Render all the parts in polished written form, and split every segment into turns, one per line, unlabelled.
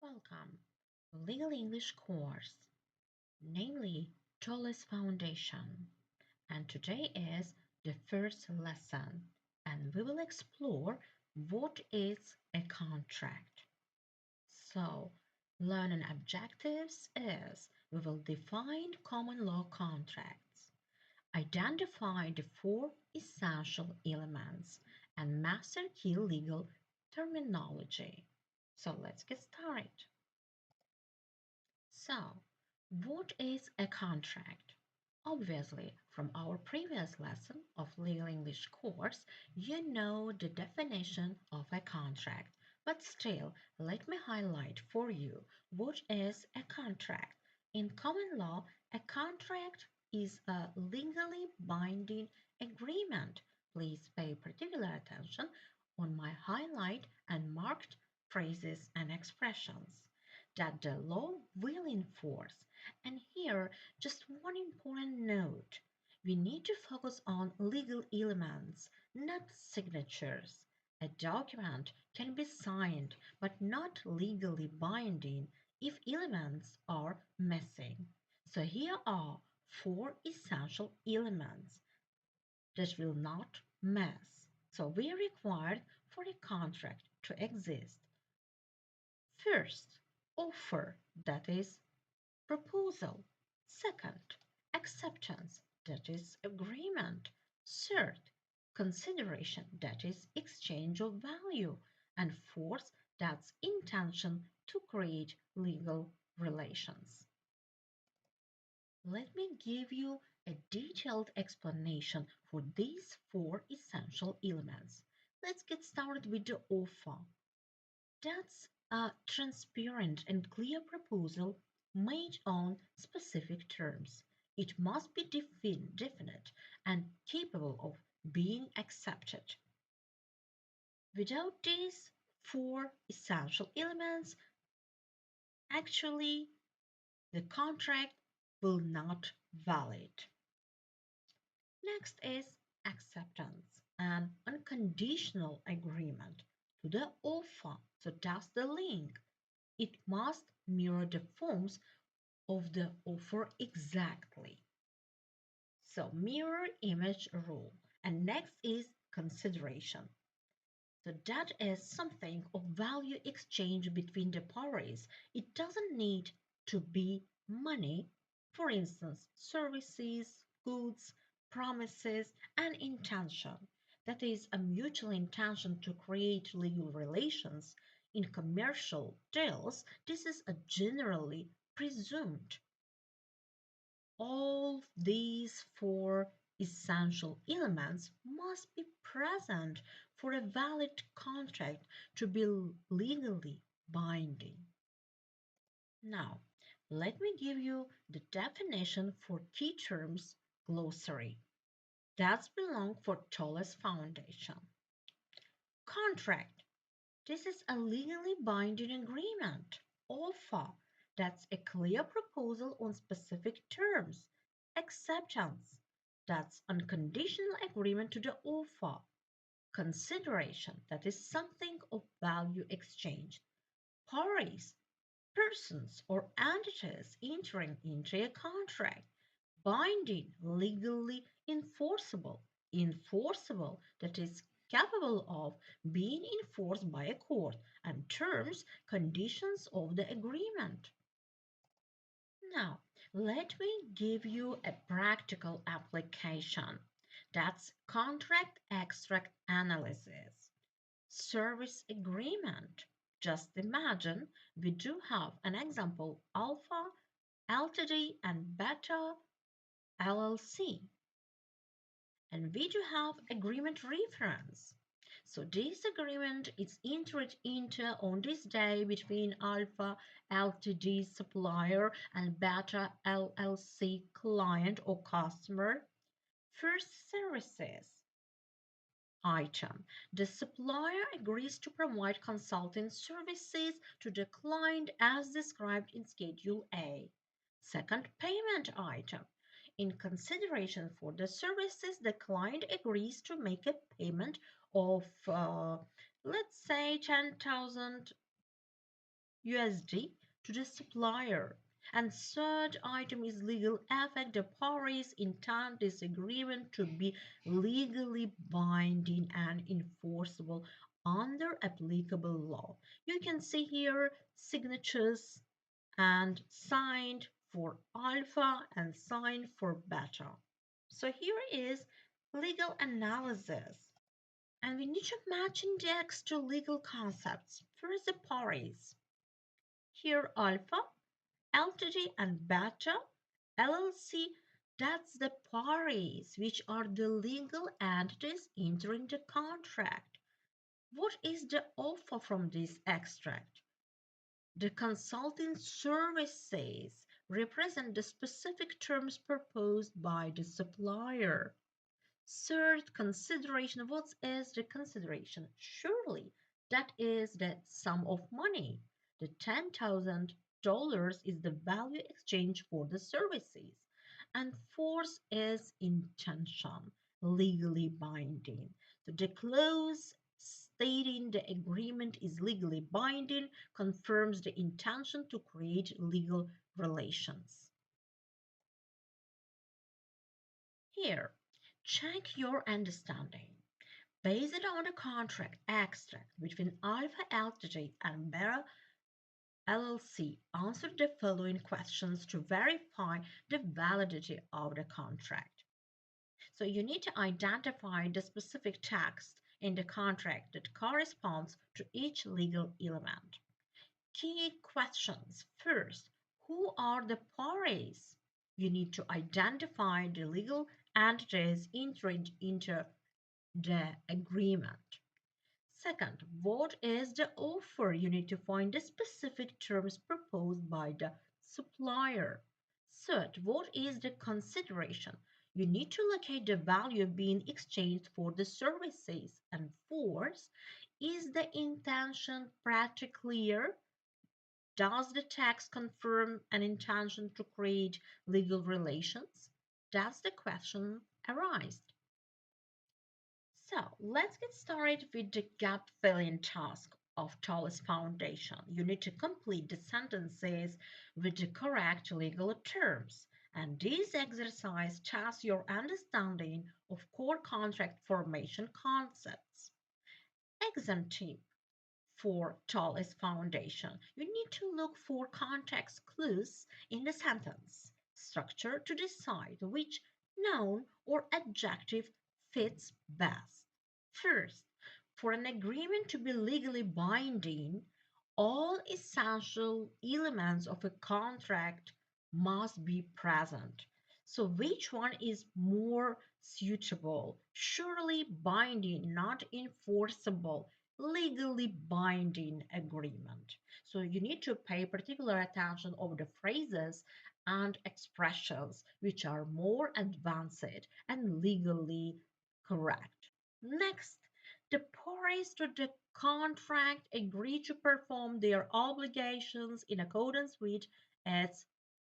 Welcome to Legal English course, namely Toles Foundation. And today is the first lesson, and we will explore what is a contract. So, learning objectives is we will define common law contracts, identify the four essential elements, and master key legal terminology. So, let's get started. So, what is a contract? Obviously, from our previous lesson of Legal English course, you know the definition of a contract. But still, let me highlight for you what is a contract. In common law, a contract is a legally binding agreement. Please pay particular attention on my highlight and marked phrases and expressions that the law will enforce. And here, just one important note. We need to focus on legal elements, not signatures. A document can be signed but not legally binding if elements are missing. So here are four essential elements that will not miss. So we are required for a contract to exist. First, offer, that is proposal. Second, acceptance, that is agreement. Third, consideration, that is exchange of value. And fourth, that's intention to create legal relations. Let me give you a detailed explanation for these four essential elements. Let's get started with the offer. That's a transparent and clear proposal made on specific terms. It must be definite and capable of being accepted. Without these four essential elements, actually, the contract will not valid. Next is acceptance, an unconditional agreement to the offer. So that's the link. It must mirror the forms of the offer exactly. So mirror image rule. And next is consideration. So that is something of value exchange between the parties. It doesn't need to be money. For instance, services, goods, promises, and intention. That is a mutual intention to create legal relations. In commercial deals, this is a generally presumed. All these four essential elements must be present for a valid contract to be legally binding. Now, let me give you the definition for key terms glossary. That's belong for Toles Foundation. Contract. This is a legally binding agreement. Offer. That's a clear proposal on specific terms. Acceptance. That's unconditional agreement to the offer. Consideration. That is something of value exchanged. Parties. Persons or entities entering into a contract. Binding, legally enforceable. Enforceable, that is capable of being enforced by a court, and terms, conditions of the agreement. Now, let me give you a practical application. That's contract extract analysis. Service agreement. Just imagine we do have an example Alpha, Ltd, and Beta LLC. And we do have agreement reference. So this agreement is entered into on this day between Alpha Ltd supplier and Beta LLC client or customer. First, services item. The supplier agrees to provide consulting services to the client as described in Schedule A. Second, payment item. In consideration for the services, the client agrees to make a payment of, let's say, $10,000 USD to the supplier. And third item is legal effect. The parties intend this agreement to be legally binding and enforceable under applicable law. You can see here signatures and signed for alpha and signed for beta. So here is legal analysis. And we need to match index to legal concepts. First, the parties. Here, alpha, Ltd, and beta, LLC, that's the parties, which are the legal entities entering the contract. What is the offer from this extract? The consulting services represent the specific terms proposed by the supplier. Third consideration, what is the consideration? Surely that is the sum of money. The $10,000 is the value exchange for the services. And fourth is intention, legally binding. So the clause stating the agreement is legally binding confirms the intention to create legal relations. Here, check your understanding. Based on the contract extract between Alpha Ltd and Beta LLC, answer the following questions to verify the validity of the contract. So you need to identify the specific text in the contract that corresponds to each legal element. Key questions. First, who are the parties? You need to identify the legal entities entered into the agreement. Second, what is the offer? You need to find the specific terms proposed by the supplier. Third, what is the consideration? You need to locate the value being exchanged for the services. And fourth, is the intention pretty clear? Does the text confirm an intention to create legal relations? Does the question arise? So let's get started with the gap filling task of Toles Foundation. You need to complete the sentences with the correct legal terms. And this exercise tests your understanding of core contract formation concepts. Exam tip for Toles Foundation. You need to look for context clues in the sentence structure to decide which noun or adjective fits best. First, for an agreement to be legally binding, all essential elements of a contract must be present. So, which one is more suitable? Surely binding, not enforceable, legally binding agreement. So, you need to pay particular attention over the phrases and expressions which are more advanced and legally correct. Next, the parties to the contract agree to perform their obligations in accordance with its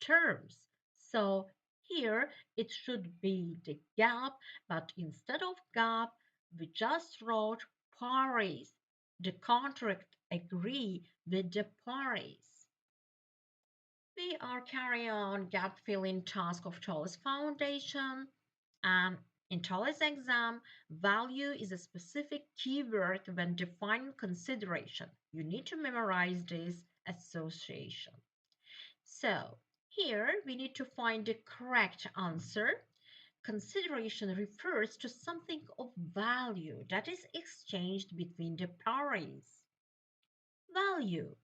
terms. So here it should be the gap, but instead of gap, we just wrote parties. The contract agree with the parties. We are carrying on gap filling task of Toles Foundation. And in Toles exam, value is a specific keyword when defining consideration. You need to memorize this association. So here we need to find the correct answer. Consideration refers to something of value that is exchanged between the parties. Value.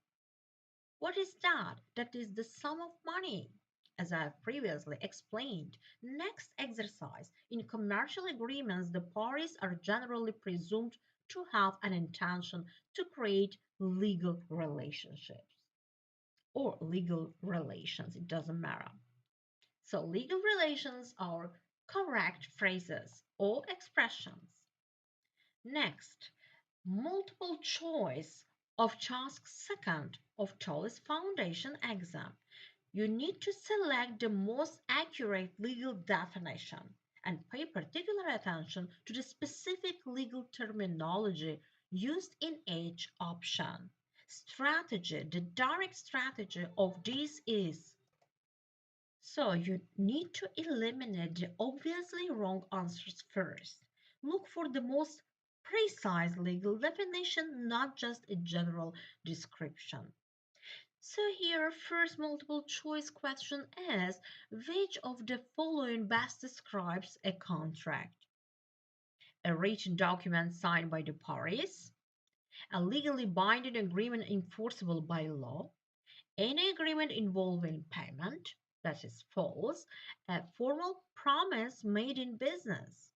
What is that? That is the sum of money, as I have previously explained. Next exercise. In commercial agreements, the parties are generally presumed to have an intention to create legal relationships or legal relations. It doesn't matter. So, legal relations are correct phrases or expressions. Next, multiple choice of task second of Toles Foundation exam. You need to select the most accurate legal definition and pay particular attention to the specific legal terminology used in each option. The direct strategy of this is so you need to eliminate the obviously wrong answers first. Look for the most precise legal definition, not just a general description. So here, first multiple choice question is which of the following best describes a contract? A written document signed by the parties, a legally binding agreement enforceable by law, any agreement involving payment, that is false, a formal promise made in business.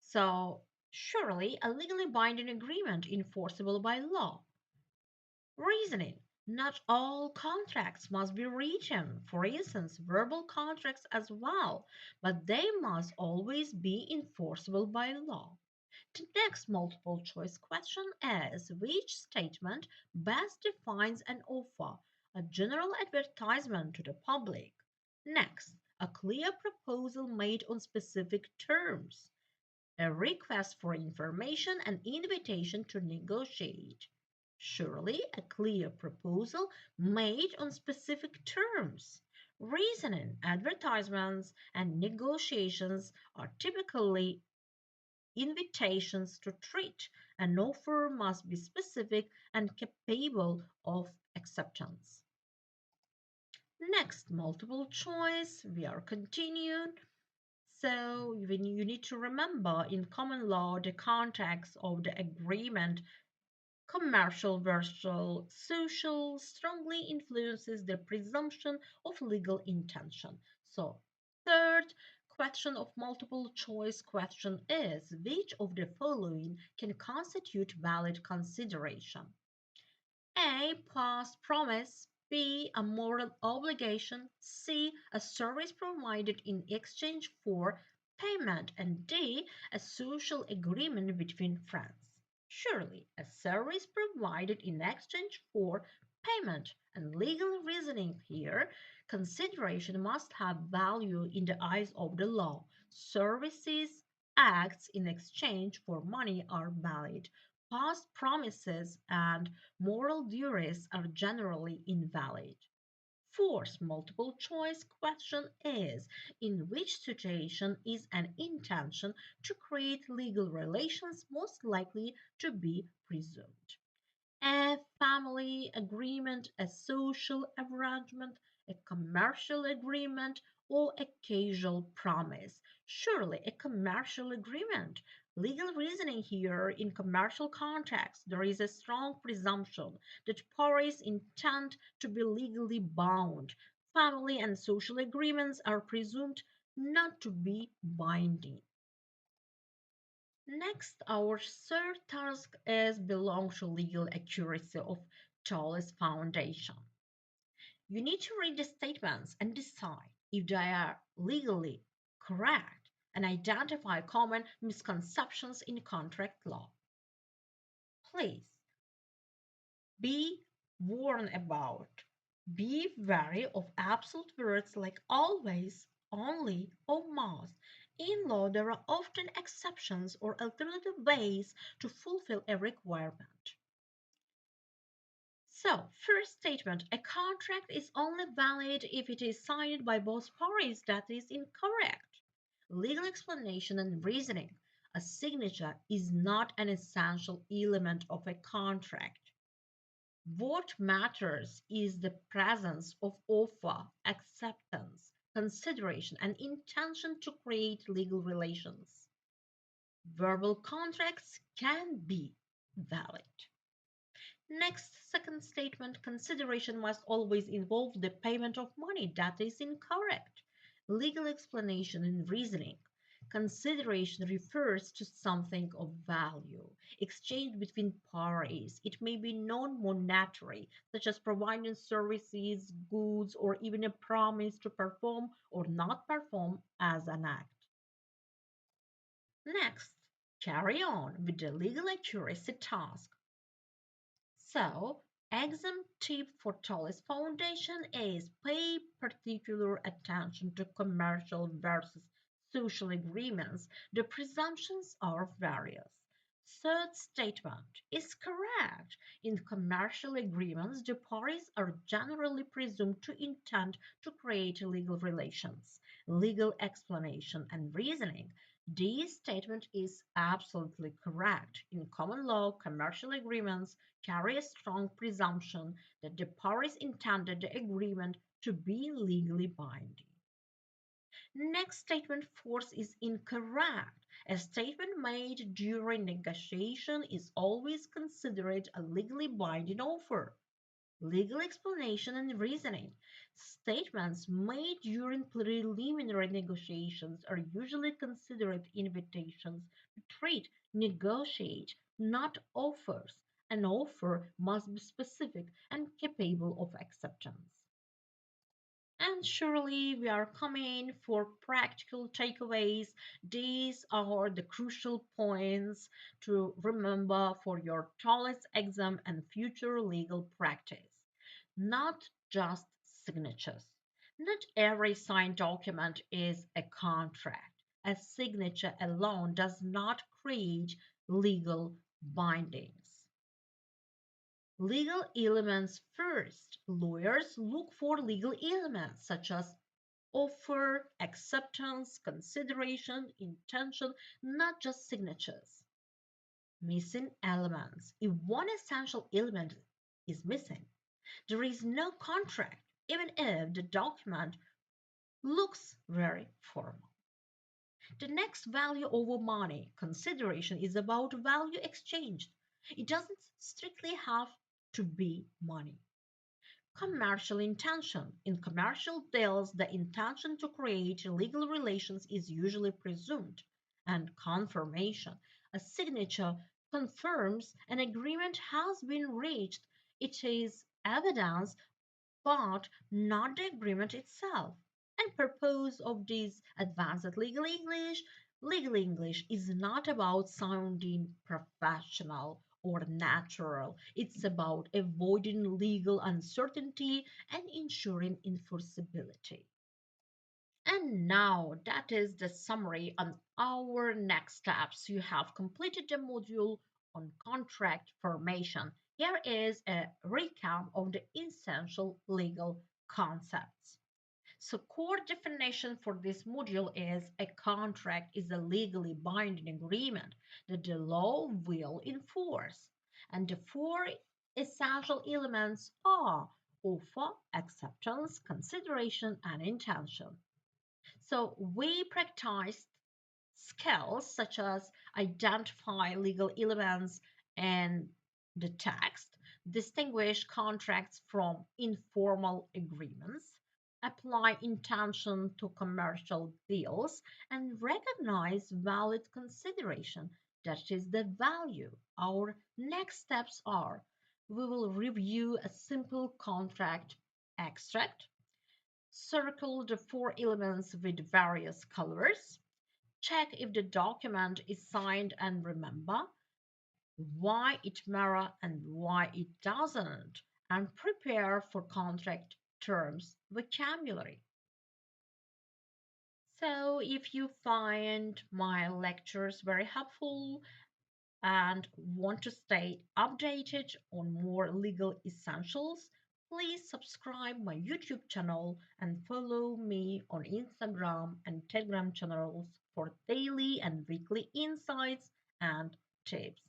So, surely a legally binding agreement enforceable by law. Reasoning. Not all contracts must be written, for instance, verbal contracts as well, but they must always be enforceable by law. The next multiple choice question is which statement best defines an offer, a general advertisement to the public? Next, a clear proposal made on specific terms, a request for information and invitation to negotiate. Surely, a clear proposal made on specific terms. Reasoning, advertisements, and negotiations are typically invitations to treat. An offer must be specific and capable of acceptance. Next, multiple choice. We are continued. So you need to remember in common law the context of the agreement, commercial versus social, strongly influences the presumption of legal intention. So third question of multiple choice question is which of the following can constitute valid consideration? A. Past promise. B. A moral obligation. C. A service provided in exchange for payment. And D. A social agreement between friends. Surely, a service provided in exchange for payment and legal reasoning here, consideration must have value in the eyes of the law. Services, acts in exchange for money are valid. Past promises and moral duties are generally invalid. Fourth multiple choice question is in which situation is an intention to create legal relations most likely to be presumed? A family agreement, a social arrangement, a commercial agreement, or a casual promise. Surely a commercial agreement. Legal reasoning here in commercial context, there is a strong presumption that parties intend to be legally bound. Family and social agreements are presumed not to be binding. Next, our third task is belong to legal accuracy of Toles foundation. You need to read the statements and decide if they are legally correct and identify common misconceptions in contract law. Please be warned about. Be wary of absolute words like always, only, or must. In law, there are often exceptions or alternative ways to fulfill a requirement. So, first statement, a contract is only valid if it is signed by both parties. That is incorrect. Legal explanation and reasoning. A signature is not an essential element of a contract. What matters is the presence of offer, acceptance, consideration, and intention to create legal relations. Verbal contracts can be valid. Next, second statement, consideration must always involve the payment of money. That is incorrect. Legal explanation and reasoning. Consideration refers to something of value, exchanged between parties. It may be non-monetary, such as providing services, goods, or even a promise to perform or not perform as an act. Next, carry on with the legal accuracy task. So, exam tip for Toles Foundation is pay particular attention to commercial versus social agreements. The presumptions are various. third statement is correct. In commercial agreements, the parties are generally presumed to intend to create legal relations, legal explanation, and reasoning. This statement is absolutely correct. In common law, commercial agreements carry a strong presumption that the parties intended the agreement to be legally binding. Next statement force is incorrect. A statement made during negotiation is always considered a legally binding offer. Legal explanation and reasoning. Statements made during preliminary negotiations are usually considered invitations to treat, negotiate, not offers. An offer must be specific and capable of acceptance. And surely we are coming for practical takeaways. These are the crucial points to remember for your TOLES exam and future legal practice. Not just signatures. Not every signed document is a contract. A signature alone does not create legal bindings. Legal elements first. Lawyers look for legal elements such as offer, acceptance, consideration, intention, not just signatures. Missing elements. If one essential element is missing, there is no contract, even if the document looks very formal. The next value over money consideration is about value exchanged. It doesn't strictly have to be money. Commercial intention. In commercial deals, the intention to create legal relations is usually presumed. And confirmation. A signature confirms an agreement has been reached. It is evidence, but not the agreement itself. And purpose of this advanced legal English is not about sounding professional or natural. It's about avoiding legal uncertainty and ensuring enforceability. And now that is the summary on our next steps. You have completed the module on contract formation. Here is a recap of the essential legal concepts. So core definition for this module is a contract is a legally binding agreement that the law will enforce. And the four essential elements are offer, acceptance, consideration, and intention. So we practiced skills such as identify legal elements and the text, distinguish contracts from informal agreements, apply intention to commercial deals, and recognize valid consideration. That is the value. Our next steps are we will review a simple contract extract, circle the four elements with various colors, check if the document is signed and remember why it matters and why it doesn't, and prepare for contract terms vocabulary. So if you find my lectures very helpful and want to stay updated on more legal essentials, please subscribe my YouTube channel and follow me on Instagram and Telegram channels for daily and weekly insights and tips.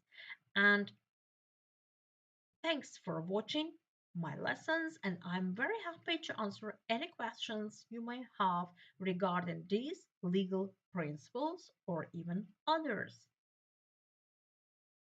And thanks for watching my lessons, and I'm very happy to answer any questions you may have regarding these legal principles or even others.